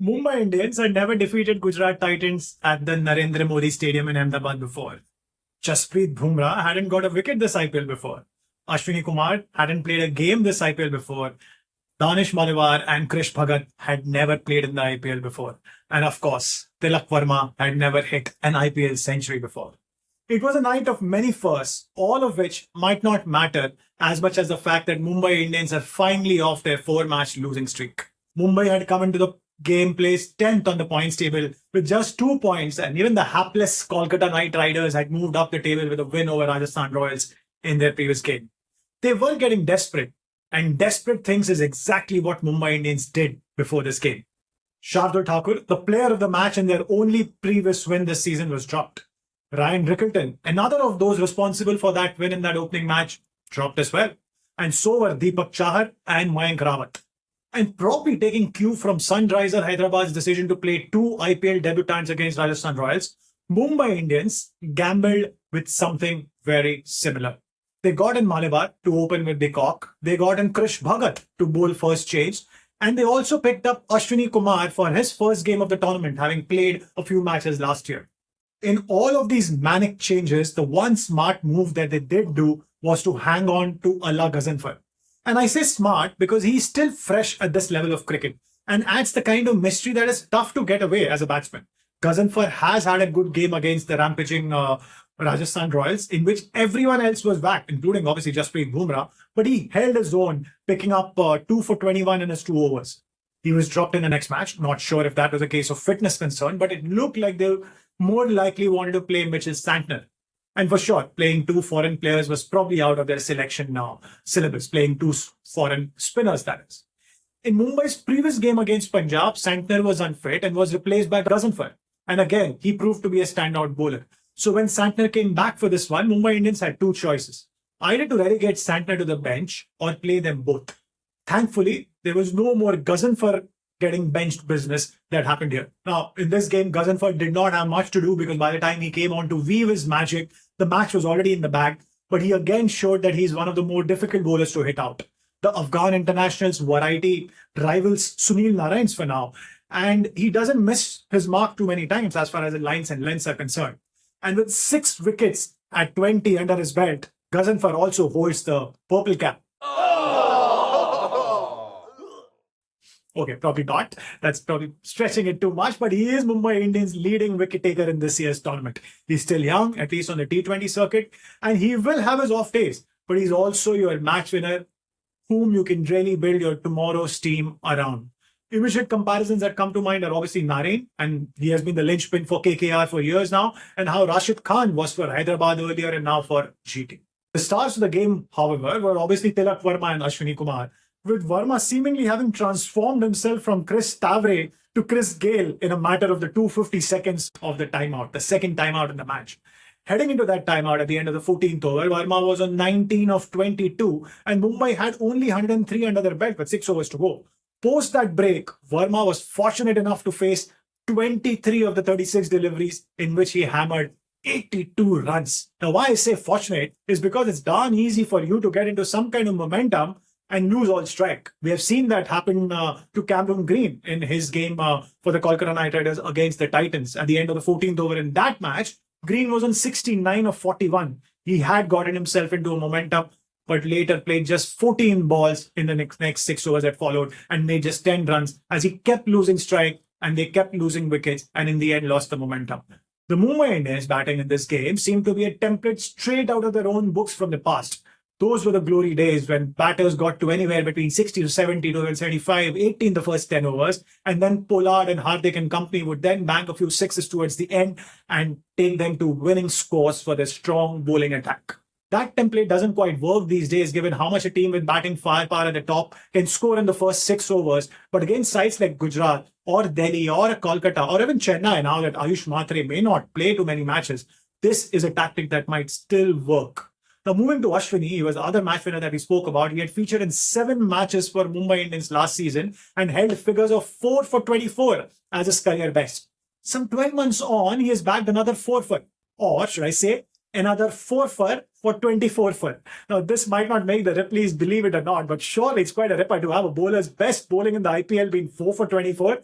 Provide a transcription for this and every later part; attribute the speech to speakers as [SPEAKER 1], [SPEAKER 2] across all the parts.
[SPEAKER 1] Mumbai Indians had never defeated Gujarat Titans at the Narendra Modi Stadium in Ahmedabad before. Jasprit Bumrah hadn't got a wicket this IPL before. Ashwani Kumar hadn't played a game this IPL before. Danish Maliwar and Krish Bhagat had never played in the IPL before. And of course, Tilak Verma had never hit an IPL century before. It was a night of many firsts, all of which might not matter as much as the fact that Mumbai Indians are finally off their four-match losing streak. Mumbai had come into the game placed 10th on the points table with just 2 points, and even the hapless Kolkata Knight Riders had moved up the table with a win over Rajasthan Royals in their previous game. They were getting desperate, and desperate things is exactly what Mumbai Indians did before this game. Shardul Thakur, the player of the match in their only previous win this season, was dropped. Ryan Rickleton, another of those responsible for that win in that opening match, dropped as well. And so were Deepak Chahar and Mayank Rawat. And probably taking cue from Sunriser Hyderabad's decision to play two IPL debutants against Rajasthan Royals, Mumbai Indians gambled with something very similar. They got in Malabar to open with the cock. They got in Krish Bhagat to bowl first change. And they also picked up Ashwani Kumar for his first game of the tournament, having played a few matches last year. In all of these manic changes, the one smart move that they did do was to hang on to Allah Ghazanfar. And I say smart because he's still fresh at this level of cricket and adds the kind of mystery that is tough to get away as a batsman. Ghazanfar has had a good game against the rampaging Rajasthan Royals, in which everyone else was whacked, including obviously Jasprit Bumrah, but he held his own, picking up 2 for 21 in his 2 overs. He was dropped in the next match. Not sure if that was a case of fitness concern, but it looked like they more likely wanted to play Mitchell Santner. And for sure, playing two foreign players was probably out of their selection now syllabus, playing two foreign spinners, that is. In Mumbai's previous game against Punjab, Santner was unfit and was replaced by Ghazanfar. And again, he proved to be a standout bowler. So when Santner came back for this one, Mumbai Indians had two choices. Either to relegate Santner to the bench or play them both. Thankfully, there was no more Ghazanfar getting benched business that happened here. Now, in this game, Ghazanfar did not have much to do because by the time he came on to weave his magic, the match was already in the bag. But he again showed that he's one of the more difficult bowlers to hit out. The Afghan internationals' variety rivals Sunil Narayan's for now. And he doesn't miss his mark too many times as far as the lines and lengths are concerned. And with 6 wickets at 20 under his belt, Ghazanfar also holds the purple cap. Okay, probably not. That's probably stretching it too much, but he is Mumbai Indians' leading wicket taker in this year's tournament. He's still young, at least on the T20 circuit, and he will have his off days, but he's also your match winner whom you can really build your tomorrow's team around. Immediate comparisons that come to mind are obviously Narain, and he has been the linchpin for KKR for years now, and how Rashid Khan was for Hyderabad earlier and now for GT. The stars of the game, however, were obviously Tilak Verma and Ashwani Kumar, with Verma seemingly having transformed himself from Chris Tavre to Chris Gale in a matter of the 250 seconds of the timeout, the second timeout in the match. Heading into that timeout at the end of the 14th over, Verma was on 19 of 22 and Mumbai had only 103 under their belt with 6 overs to go. Post that break, Verma was fortunate enough to face 23 of the 36 deliveries in which he hammered 82 runs. Now, why I say fortunate is because it's darn easy for you to get into some kind of momentum and lose all strike. We have seen that happen to Cameron Green in his game for the Kolkata Knight Riders against the Titans. At the end of the 14th over in that match, Green was on 69 of 41. He had gotten himself into a momentum, but later played just 14 balls in the next 6 overs that followed and made just 10 runs as he kept losing strike and they kept losing wickets and in the end lost the momentum. The Mumbai Indians batting in this game seemed to be a template straight out of their own books from the past. Those were the glory days when batters got to anywhere between 60 to 70 to 75, 80 in the first 10 overs, and then Pollard and Hardik and company would then bank a few sixes towards the end and take them to winning scores for their strong bowling attack. That template doesn't quite work these days given how much a team with batting firepower at the top can score in the first 6 overs, but against sides like Gujarat or Delhi or Kolkata or even Chennai, now that Ayush Matre may not play too many matches, this is a tactic that might still work. Now, moving to Ashwini, he was the other match winner that we spoke about. He had featured in 7 matches for Mumbai Indians last season and held figures of 4 for 24 as his career best. Some 12 months on, he has bagged another 4 for, or should I say, another 4 for 24 for. Now, this might not make the Ripleys believe it or not, but surely it's quite a ripper to have a bowler's best bowling in the IPL being 4 for 24.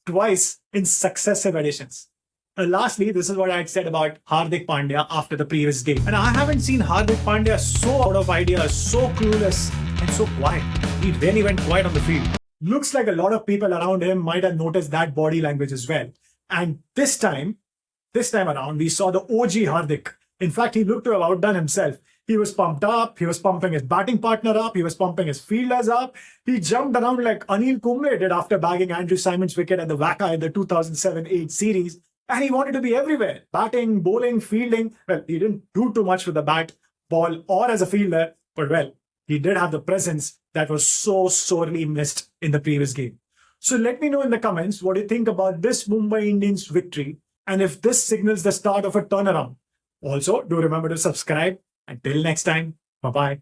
[SPEAKER 1] twice in successive editions. Lastly, this is what I had said about Hardik Pandya after the previous game. And I haven't seen Hardik Pandya so out of ideas, so clueless, and so quiet. He really went quiet on the field. Looks like a lot of people around him might have noticed that body language as well. And this time around, we saw the OG Hardik. In fact, he looked to have outdone himself. He was pumped up. He was pumping his batting partner up. He was pumping his fielders up. He jumped around like Anil Kumble did after bagging Andrew Simon's wicket at the WACA in the 2007-8 series. And he wanted to be everywhere. Batting, bowling, fielding. Well, he didn't do too much with the bat, ball, or as a fielder. But well, he did have the presence that was so sorely missed in the previous game. So let me know in the comments what you think about this Mumbai Indians victory and if this signals the start of a turnaround. Also, do remember to subscribe. Until next time, bye-bye.